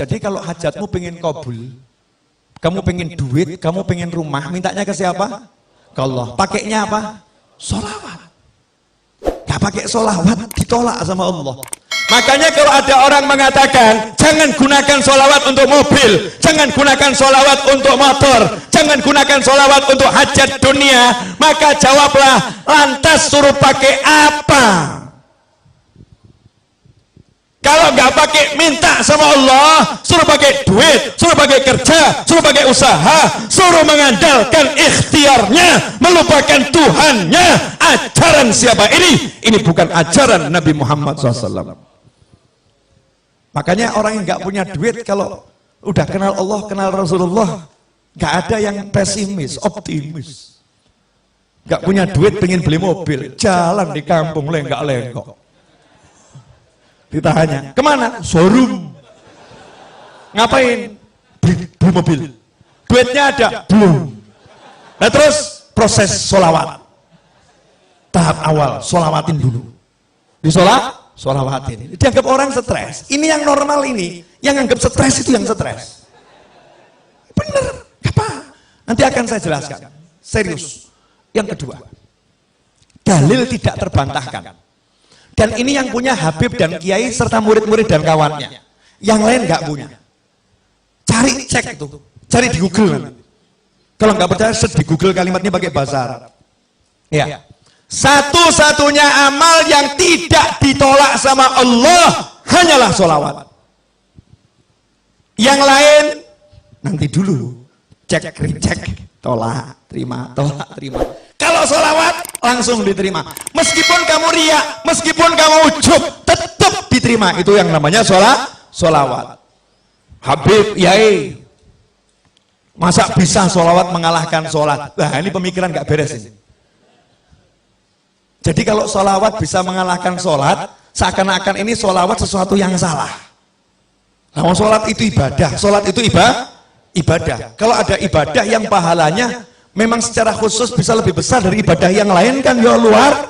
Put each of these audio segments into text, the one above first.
Jadi kalau hajatmu pengen kabul, kamu pengen duit, kamu pengen rumah, mintanya ke siapa? Ke Allah. Pakainya apa? Sholawat. Gak pakai sholawat, ditolak sama Allah. Makanya kalau ada orang mengatakan jangan gunakan sholawat untuk mobil, jangan gunakan sholawat untuk motor, jangan gunakan sholawat untuk hajat dunia, maka jawablah, lantas suruh pakai apa? Kalau nggak pakai minta sama Allah, suruh pakai duit, suruh pakai kerja, suruh pakai usaha, suruh mengandalkan ikhtiarnya, melupakan Tuhannya. Ajaran siapa ini? Ini bukan ajaran Nabi Muhammad SAW. Makanya orang yang nggak punya duit kalau udah kenal Allah, kenal Rasulullah, nggak ada yang pesimis, optimis. Nggak punya duit pengen beli mobil, jalan di kampung lenggak-lenggok. Ditanya, kemana? Showroom. Ngapain? Beli mobil. Duitnya ada? Belum. Nah terus proses sholawat. Tahap awal, sholawatin dulu. Sholawatin. Dianggap orang stres. Ini yang normal ini. Yang anggap stres itu yang stres. Bener. Apa? Nanti akan saya jelaskan. Serius. Yang kedua. Dalil tidak terbantahkan. Dan ini yang punya Habib dan Kiai serta murid-murid dan kawannya. Yang lain nggak punya. Cari cek itu. Cari di Google nanti. Kalau nggak percaya, di Google kalimatnya pakai bahasa Arab. Ya. Satu-satunya amal yang tidak ditolak sama Allah hanyalah sholawat. Yang lain nanti dulu cek recek, tolak terima, tolak terima. Kalau sholawat langsung diterima. Meskipun kamu riak, meskipun kamu ujub, tetap diterima. Itu yang namanya sholawat. Habib, Yai, masa bisa sholawat mengalahkan sholat? Nah ini pemikiran nggak beres ini. Jadi kalau sholawat bisa mengalahkan sholat, seakan-akan ini sholawat sesuatu yang salah. Nah, sholat itu ibadah, sholat itu ibadah. Kalau ada ibadah yang pahalanya memang secara khusus bisa lebih besar dari ibadah yang lain kan ya luar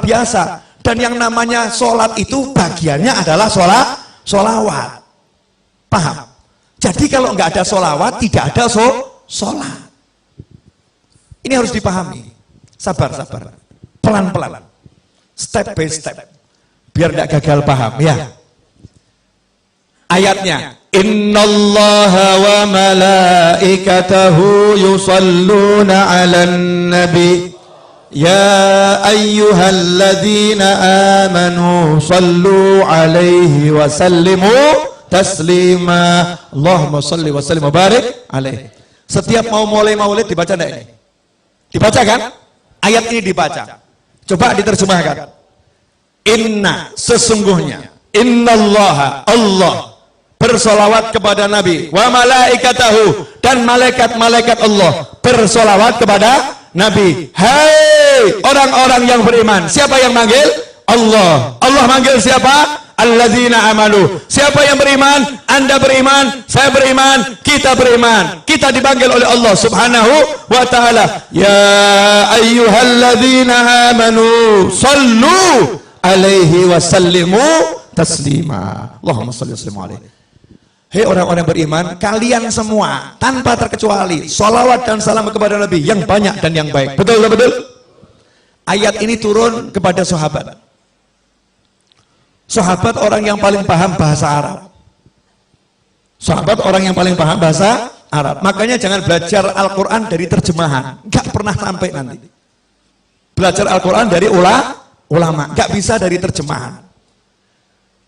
biasa. Dan yang namanya sholat itu bagiannya adalah sholawat. Paham? Jadi kalau nggak ada sholawat, tidak ada sholat. Ini harus dipahami. Sabar. Pelan-pelan, step by step, biar tidak gagal paham ya. Ayatnya, Innallaha wa malaikatahu yusalluna 'alan nabi ya ayyuhalladzina amanu sallu 'alaihi wa sallimu taslima. Allahumma salli wa sallim wa barik alaihi. Setiap mau mulai maulid dibaca enggak ini? Dibaca kan? Ayat ini dibaca. Coba diterjemahkan. Inna, sesungguhnya, innallaha, Allah bersolawat kepada Nabi, wa malaikatahu, dan malaikat-malaikat Allah bersolawat kepada Nabi. Hai orang-orang yang beriman. Siapa yang manggil? Allah. Allah manggil siapa? Alladzina amanu. Siapa yang beriman? Anda beriman, saya beriman, kita beriman. Kita dipanggil oleh Allah Subhanahu wa ta'ala. Ya ayyuhalladzina amanu sallu alaihi wa sallimu taslima. Allahumma salli wa sallim alaihi. Hei orang-orang beriman, kalian semua tanpa terkecuali salawat dan salam kepada Nabi yang banyak dan yang baik. Betul? Ayat ini turun kepada sahabat. Sahabat orang yang paling paham bahasa Arab. Sahabat orang yang paling paham bahasa Arab. Makanya jangan belajar Al-Quran dari terjemahan. Gak pernah sampai nanti. Belajar Al-Quran dari ulama. Gak bisa dari terjemahan.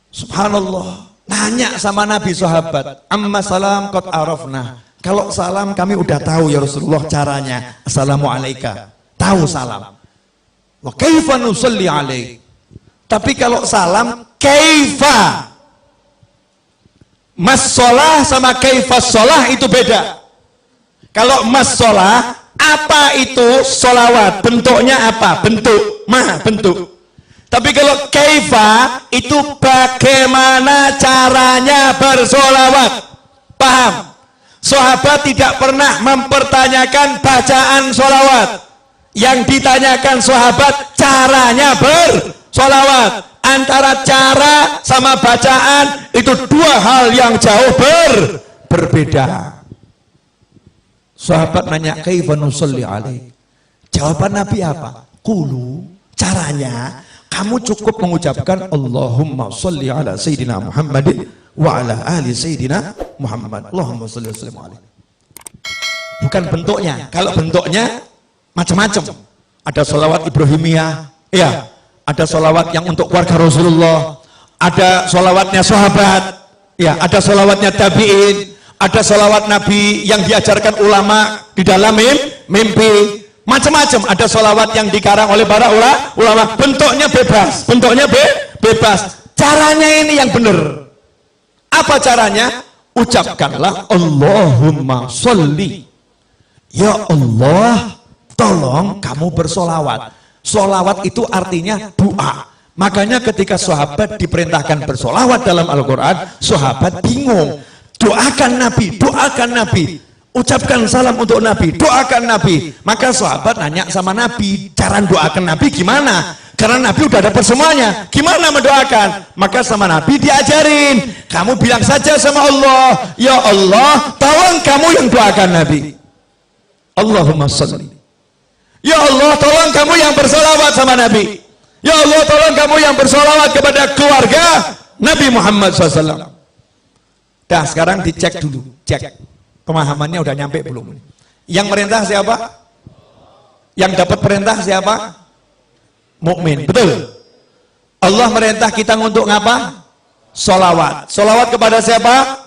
Subhanallah. Nanya sama Nabi sahabat. Amma salam qad arafna. Kalau salam kami udah tahu ya Rasulullah caranya. Assalamualaikum. Tahu salam. Wa kaifa nusalli alaik. Tapi kalau salam, kaifa. Mas sholah sama kaifa sholah itu beda. Kalau mas sholah, apa itu sholawat? Bentuknya apa? Bentuk. Bentuk. Tapi kalau kaifa, itu bagaimana caranya bersolawat. Paham? Sahabat tidak pernah mempertanyakan bacaan sholawat. Yang ditanyakan sahabat, caranya bersolawat. Antara cara sama bacaan itu dua hal yang jauh berbeda. Sahabat nanya, kaifa nusalli alaik? Jawaban Nabi apa? Qulu, caranya kamu cukup mengucapkan Allahumma sholli ala sayyidina Muhammadin wa ala ali sayyidina Muhammad. Allahumma sholli wa sallim alaihi. Bukan bentuknya. Kalau bentuknya macam-macam. Ada sholawat Ibrahimiyah, ya. Ada sholawat yang untuk keluarga Rasulullah, ada sholawatnya sahabat, ya. Ada sholawatnya tabi'in, ada sholawat Nabi yang diajarkan ulama di dalam mimpi. Macam-macam. Ada sholawat yang dikarang oleh para ulama. Bentuknya bebas, bebas. Caranya ini yang benar. Apa caranya? Ucapkanlah Allahumma sholli. Ya Allah, tolong kamu bersolawat. Solawat itu artinya doa. Makanya ketika sahabat diperintahkan bersolawat dalam Al-Quran, sahabat bingung. Doakan Nabi. Ucapkan salam untuk Nabi, doakan Nabi. Maka sahabat nanya sama Nabi, cara doakan Nabi gimana? Karena Nabi udah dapat semuanya, gimana mendoakan? Maka sama Nabi diajarin, kamu bilang saja sama Allah, ya Allah, tolong kamu yang doakan Nabi. Allahumma sholli. Ya Allah, tolong kamu yang bersolawat sama Nabi. Ya Allah, tolong kamu yang bersolawat kepada keluarga Nabi Muhammad SAW. Dah, sekarang dicek dulu, cek pemahamannya udah nyampe belum? Yang merintah siapa? Yang dapat perintah siapa? Mukmin, betul. Allah merintah kita untuk ngapa? Solawat. Solawat kepada siapa?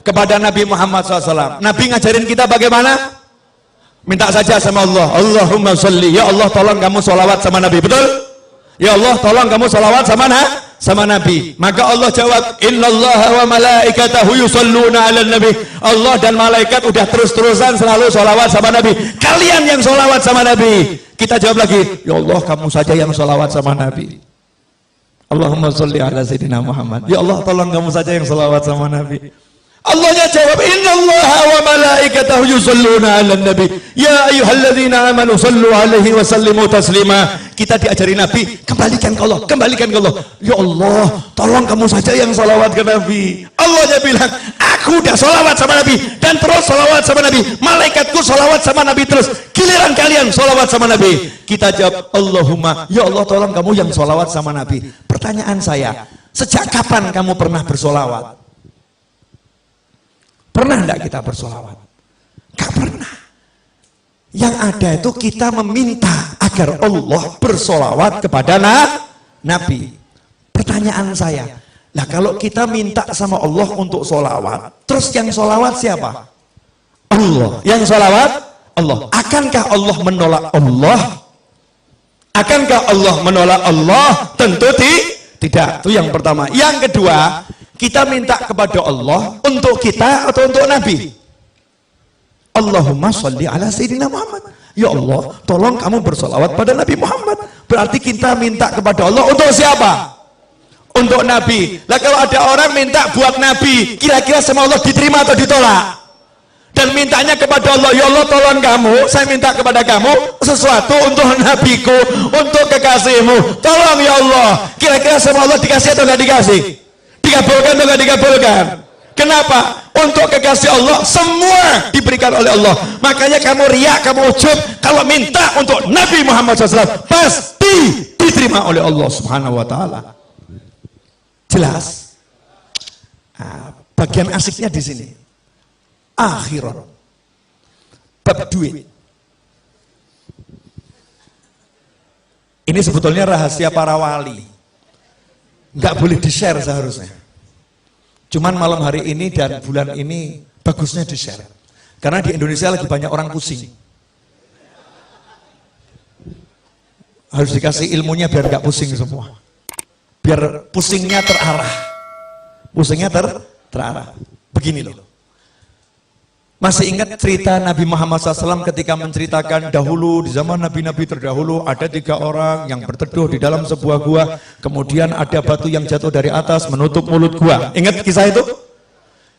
Kepada Nabi Muhammad SAW. Nabi ngajarin kita bagaimana? Minta saja sama Allah, Allahumma sholli, ya Allah tolong kamu sholawat sama Nabi, betul? Ya Allah tolong kamu sholawat sama Nabi. Maka Allah jawab, innallaha wa malaikatahu yusholluna ala nabi. Allah dan malaikat udah terus-terusan selalu sholawat sama Nabi. Kalian yang sholawat sama Nabi. Kita jawab lagi, ya Allah kamu saja yang sholawat sama Nabi. Allahumma sholli ala sayyidina Muhammad. Ya Allah tolong kamu saja yang sholawat sama Nabi. Allahnya jawab, innallaha wa malaikatahu yusholluna 'alan nabi ya ayyuhalladzina amanu shallu 'alaihi wa sallimu taslima. Kita diajari Nabi, kembalikan ke Allah. Ya Allah, tolong kamu saja yang salawat ke Nabi. Allahnya bilang, aku udah salawat sama Nabi dan terus salawat sama Nabi. Malaikatku salawat sama Nabi terus. Giliran kalian salawat sama Nabi. Kita jawab, Allahumma, ya Allah tolong kamu yang salawat sama Nabi. Pertanyaan saya, sejak kapan kamu pernah bersolawat? Pernah enggak kita bersolawat? Gak pernah. Yang ada itu kita meminta agar Allah bersolawat kepada Nabi. Pertanyaan saya, lah kalau kita minta sama Allah untuk solawat, terus yang solawat siapa? Allah. Yang solawat Allah. Akankah Allah menolak Allah? Akankah Allah menolak Allah? Tentu tidak. Itu yang pertama. Yang kedua, kita minta kepada Allah untuk kita atau untuk Nabi? Allahumma sholli ala sayyidina Muhammad. Ya Allah, tolong kamu bersolawat pada Nabi Muhammad. Berarti kita minta kepada Allah untuk siapa? Untuk Nabi. Lah kalau ada orang minta buat Nabi, kira-kira sama Allah diterima atau ditolak? Dan mintanya kepada Allah, ya Allah tolong kamu, saya minta kepada kamu sesuatu untuk Nabiku, untuk kekasihmu. Tolong ya Allah. Kira-kira sama Allah dikasih atau nggak dikasih? Dikabulkan atau tidak dikabulkan? Kenapa? Untuk kekasih Allah semua diberikan oleh Allah. Makanya kamu riak, kamu ujub, kalau minta untuk Nabi Muhammad SAW pasti diterima oleh Allah Subhanahu wa Ta'ala. Jelas? Nah, bagian asiknya di sini. Akhirat, bab duit. Ini sebetulnya rahasia para wali. Nggak boleh di-share seharusnya. Cuman malam hari ini dan bulan ini bagusnya di-share. Karena di Indonesia lagi banyak orang pusing. Harus dikasih ilmunya biar nggak pusing semua. Biar pusingnya terarah. Pusingnya terarah. Begini loh. Masih ingat cerita Nabi Muhammad SAW ketika menceritakan dahulu di zaman Nabi-Nabi terdahulu ada 3 orang yang berteduh di dalam sebuah gua, kemudian ada batu yang jatuh dari atas menutup mulut gua. Ingat kisah itu?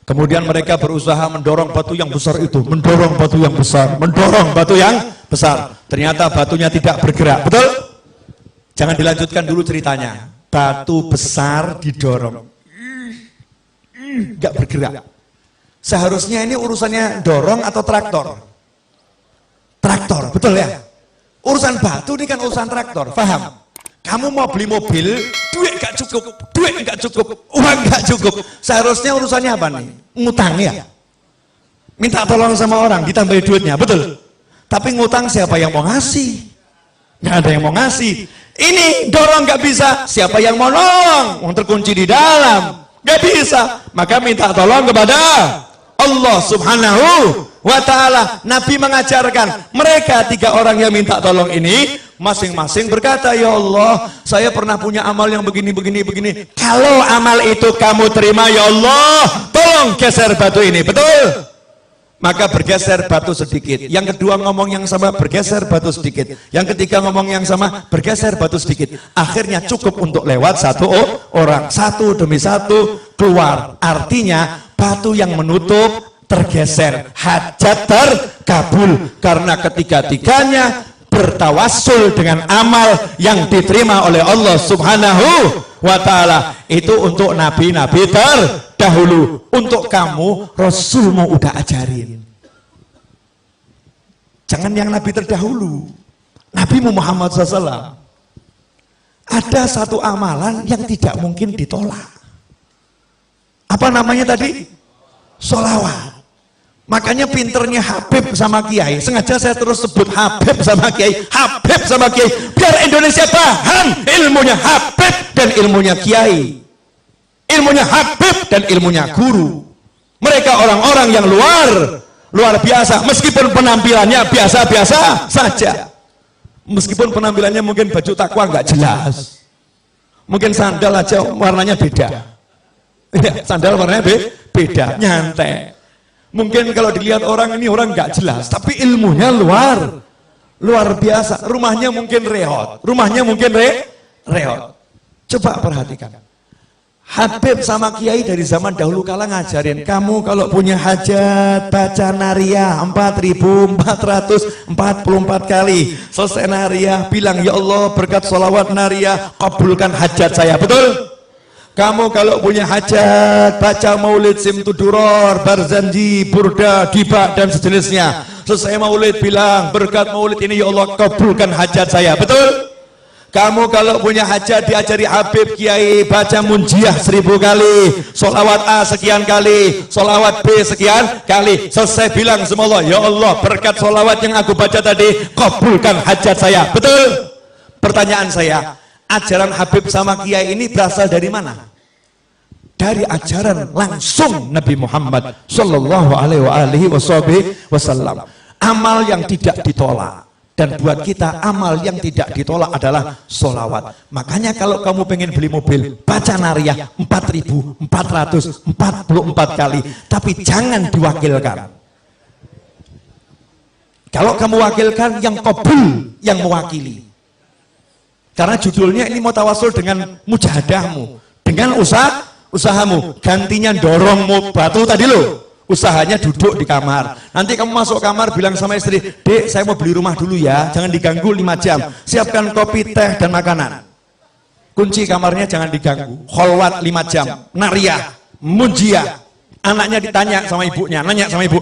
Kemudian mereka berusaha mendorong batu yang besar itu, mendorong batu yang besar, mendorong batu yang besar. Ternyata batunya tidak bergerak, betul? Jangan dilanjutkan dulu ceritanya. batu besar didorong, nggak bergerak. Seharusnya ini urusannya dorong atau traktor? Traktor, betul ya? Urusan batu ini kan urusan traktor, paham? Kamu mau beli mobil, duit nggak cukup, uang nggak cukup. Seharusnya urusannya apa nih? Ngutang ya? Minta tolong sama orang, ditambahin duitnya, betul? Tapi ngutang siapa yang mau ngasih? Nggak ada yang mau ngasih. Ini dorong nggak bisa, siapa yang mau nolong? Yang terkunci di dalam, nggak bisa. Maka minta tolong kepada Allah Subhanahu wa ta'ala. Nabi mengajarkan mereka 3 orang yang minta tolong ini masing-masing berkata, ya Allah, saya pernah punya amal yang begini. Kalau amal itu kamu terima, ya Allah, tolong geser batu ini, betul? Maka bergeser batu sedikit. Yang kedua ngomong yang sama, bergeser batu sedikit. Yang ketiga ngomong yang sama, bergeser batu sedikit. Akhirnya cukup untuk lewat 1 orang. 1 demi 1 keluar. Artinya batu yang menutup tergeser. Hajat terkabul. Karena ketiga-tiganya bertawassul dengan amal yang diterima oleh Allah Subhanahu wa ta'ala. Itu untuk nabi-nabi terdahulu. Untuk kamu, Rasulmu udah ajarin. Jangan yang nabi terdahulu. Nabi Muhammad SAW. Ada satu amalan yang tidak mungkin ditolak. Apa namanya tadi? Sholawat. Makanya pinternya Habib sama Kiai. Sengaja saya terus sebut Habib sama Kiai. Habib sama Kiai. Biar Indonesia paham ilmunya Habib dan ilmunya Kiai. Ilmunya Habib dan ilmunya guru. Mereka orang-orang yang luar biasa. Meskipun penampilannya biasa-biasa saja. Meskipun penampilannya mungkin baju takwa nggak jelas. Mungkin sandal aja warnanya beda. Ya, sandal warnanya beda, nyantai. Mungkin kalau dilihat orang ini orang nggak jelas, tapi ilmunya luar biasa. Rumahnya mungkin reot, reot. Coba perhatikan. Habib sama Kiai dari zaman dahulu kala ngajarin, kamu kalau punya hajat baca nariyah 4.444 kali. Selesai nariyah bilang, ya Allah berkat sholawat nariyah kabulkan hajat saya, betul? Kamu kalau punya hajat baca maulid simtuduror, barzanji, burda, dibak dan sejenisnya. Selesai maulid bilang berkat maulid ini ya Allah kabulkan hajat saya, betul? Kamu kalau punya hajat diajari Habib Kiai baca munjiah 1000 kali, sholawat A sekian kali, sholawat B sekian kali. Selesai bilang sama Allah, ya Allah berkat sholawat yang aku baca tadi kabulkan hajat saya, betul? Pertanyaan saya, ajaran Habib sama Kiai ini berasal dari mana? Dari ajaran langsung Nabi Muhammad Sallallahu Alaihi Wasallam. Amal yang tidak ditolak. Dan buat kita amal yang tidak ditolak adalah sholawat. Makanya kalau kamu pengen beli mobil, baca nariyah 4.444 kali. Tapi jangan diwakilkan. Kalau kamu wakilkan, yang qabul yang mewakili. Karena judulnya ini mau tawasul dengan mujahadahmu, dengan usahamu. Gantinya dorong batu tadi loh, usahanya duduk di kamar. Nanti kamu masuk kamar bilang sama istri, dek saya mau beli rumah dulu ya, jangan diganggu 5 jam, siapkan kopi, teh dan makanan. Kunci kamarnya jangan diganggu, kholwat 5 jam, nariyah, munjiah. Anaknya ditanya sama ibunya, nanya sama ibu,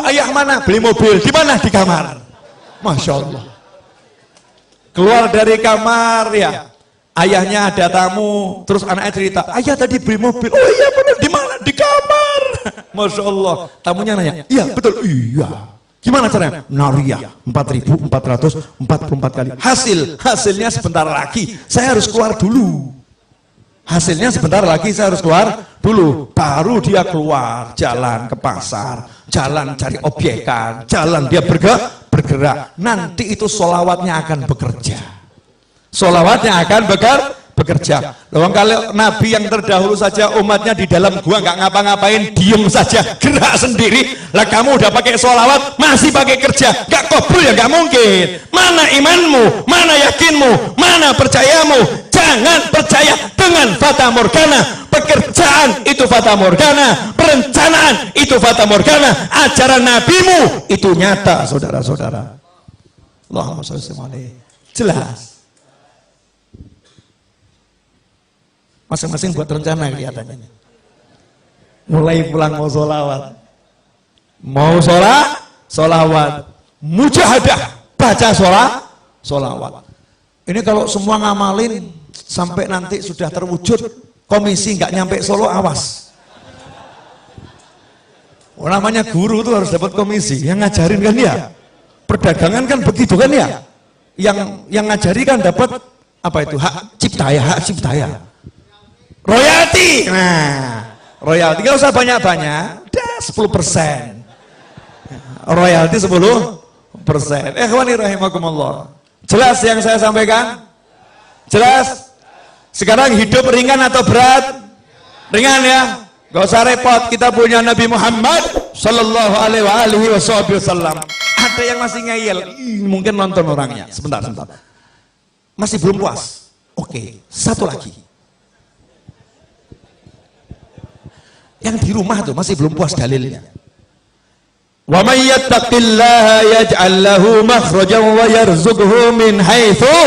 ayah mana? Beli mobil, di mana? Di kamar. Masya Allah. Keluar dari kamar ya, ayahnya ada tamu, terus anaknya cerita, ayah tadi beli mobil, oh iya benar, di mana? Di kamar. Masya Allah. Tamunya nanya, iya betul, iya. Gimana caranya? Nariyah 4.444 kali. Hasilnya sebentar lagi saya harus keluar dulu. Hasilnya sebentar lagi saya harus keluar dulu. Baru dia keluar, jalan ke pasar, jalan cari obyekan, jalan dia bergerak. Nanti itu sholawatnya akan bekerja. Sholawatnya akan bekerja. Loh, kalau Nabi yang terdahulu saja umatnya di dalam gua nggak ngapa-ngapain, diem saja, gerak sendiri. Lah kamu udah pakai sholawat, masih pakai kerja, nggak kabul ya nggak mungkin. Mana imanmu? Mana yakinmu? Mana percayamu? Jangan percaya dengan fata morgana. Pekerjaan itu fata morgana, perencanaan itu fata morgana, ajaran nabimu itu nyata, saudara-saudara. Allahumma shalli alaihi. Jelas. Masing-masing buat rencana kelihatannya. Mulai pulang mau sholawat. Mau sholawat. Mujahadah, baca sholawat. Ini kalau semua ngamalin sampai nanti sudah terwujud, komisi nggak nyampe Solo, awas. Namanya guru tuh harus dapat komisi, yang ngajarin kan ya. Perdagangan kan begitu kan ya. Yang ngajari kan dapat apa itu, hak cipta ya. Royalti. Nah, royalti nggak usah banyak-banyak, udah 10%. Royalti 10%. Ikhwani rahimakumullah. Jelas yang saya sampaikan? Jelas? Sekarang hidup ringan atau berat? Ringan ya? Gak usah repot, kita punya Nabi Muhammad sallallahu alaihi wasallam. Ada yang masih ngeyel, mungkin nonton orangnya. Sebentar. Masih belum puas. Oke, satu lagi. Yang di rumah tuh masih belum puas dalilnya. Wa may yattaqillaha yaj'al lahu makhrajan wa yarzuqhu min haitsu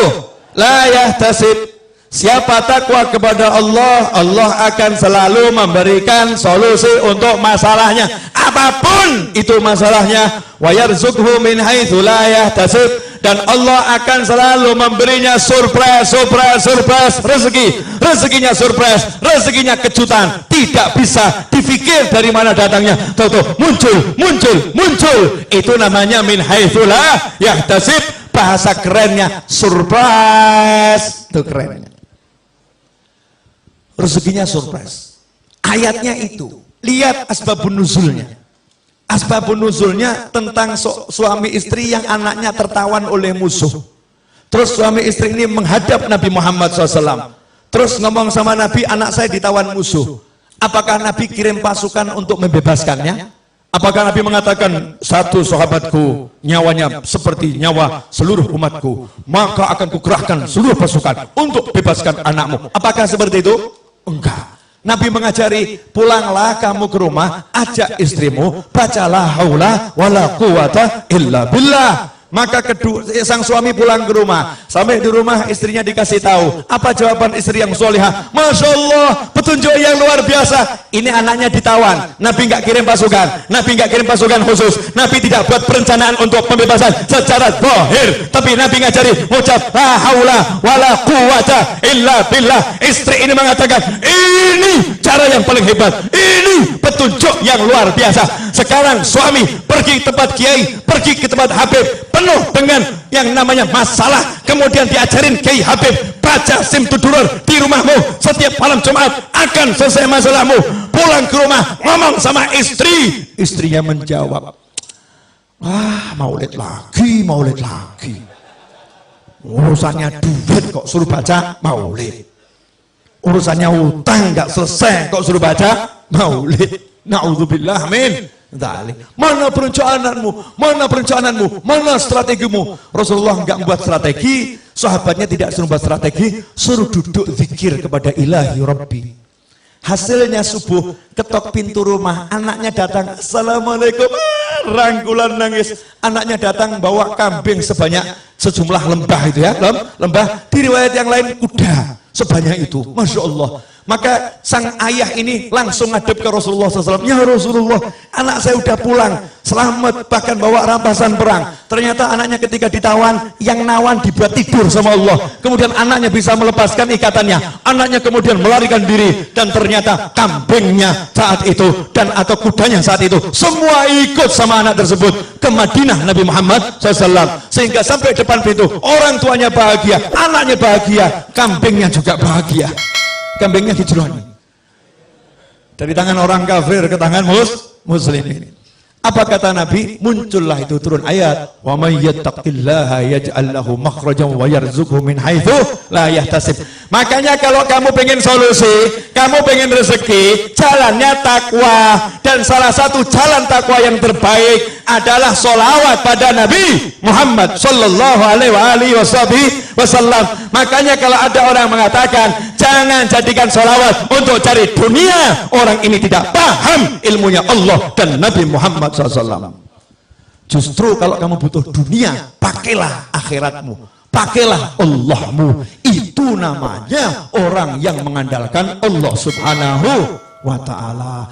la yahtasib. Siapa takwa kepada Allah, Allah akan selalu memberikan solusi untuk masalahnya, apapun itu masalahnya. Wa yarzuqhu min haitsu la yahtasib, dan Allah akan selalu memberinya surprise rezeki. Rezekinya surprise, rezekinya kejutan, tidak bisa difikir dari mana datangnya. Tuh muncul. Itu namanya min haitsu la yahtasib. Bahasa kerennya surprise. Itu kerennya. Rezekinya surprise. Ayatnya itu. Lihat asbabun nuzulnya. Asbabun nuzulnya tentang suami istri yang anaknya tertawan oleh musuh. Terus suami istri ini menghadap Nabi Muhammad SAW. Terus ngomong sama Nabi, anak saya ditawan musuh. Apakah Nabi kirim pasukan untuk membebaskannya? Apakah Nabi mengatakan, satu sahabatku nyawanya seperti nyawa seluruh umatku, maka akan kukerahkan seluruh pasukan untuk bebaskan anakmu? Apakah seperti itu? Enggak. Nabi mengajari, pulanglah kamu ke rumah, ajak istrimu, bacalah haula wala quwata illa billah. Maka sang suami pulang ke rumah. Sampai di rumah istrinya dikasih tahu. Apa jawaban istri yang solihah? Masya Allah, petunjuk yang luar biasa. Ini anaknya ditawan. Nabi nggak kirim pasukan. Nabi nggak kirim pasukan khusus. Nabi tidak buat perencanaan untuk pembebasan secara zahir. Tapi Nabi ngajari, ucap la haula wala quwata illa billah. Istri ini mengatakan, ini cara yang paling hebat. Ini petunjuk yang luar biasa. Sekarang suami pergi ke tempat kiai, pergi ke tempat habib, penuh dengan yang namanya masalah, kemudian diajarin Kiai Habib, baca Simtudurur di rumahmu setiap malam Jumat, akan selesai masalahmu. Pulang ke rumah, ngomong sama istri, istrinya menjawab, maulid lagi, urusannya duit kok suruh baca maulid, urusannya utang nggak selesai kok suruh baca maulid. Na'udzubillah, amin. Mana perencanaanmu? Mana strategimu? Rasulullah enggak membuat strategi, sahabatnya tidak suruh buat strategi, suruh duduk zikir kepada Ilahi Rabbi. Hasilnya subuh, ketok pintu rumah, anaknya datang, assalamualaikum, rangkulan nangis. Anaknya datang bawa kambing sejumlah lembah itu ya, lembah. Di riwayat yang lain kuda sebanyak itu, masya Allah. Maka sang ayah ini langsung ngadep ke Rasulullah SAW. Ya Rasulullah, anak saya udah pulang, selamat, bahkan bawa rampasan perang. Ternyata anaknya ketika ditawan, yang nawan dibuat tidur sama Allah. Kemudian anaknya bisa melepaskan ikatannya. Anaknya kemudian melarikan diri, dan ternyata kambingnya saat itu dan atau kudanya saat itu semua ikut sama anak tersebut ke Madinah Nabi Muhammad SAW. Sehingga sampai depan pintu, orang tuanya bahagia, anaknya bahagia, kambingnya juga bahagia. Kambingnya dijeloni dari tangan orang kafir ke tangan muslimin. Apa kata Nabi? Muncullah itu turun ayat, wa may yattaqillaha yaj'al lahu makhrajan wa yarzuqhu min haitsu la yahtasib. Makanya kalau kamu pengen solusi, kamu pengen rezeki, jalannya takwa, dan salah satu jalan takwa yang terbaik adalah sholawat pada Nabi Muhammad sallallahu alaihi wasallam. Makanya kalau ada orang mengatakan jangan jadikan sholawat untuk cari dunia, orang ini tidak paham ilmunya Allah dan Nabi Muhammad SAW. Justru kalau kamu butuh dunia, pakailah akhiratmu. pakailah Allahmu. Itu namanya orang yang mengandalkan Allah Subhanahu wa ta'ala.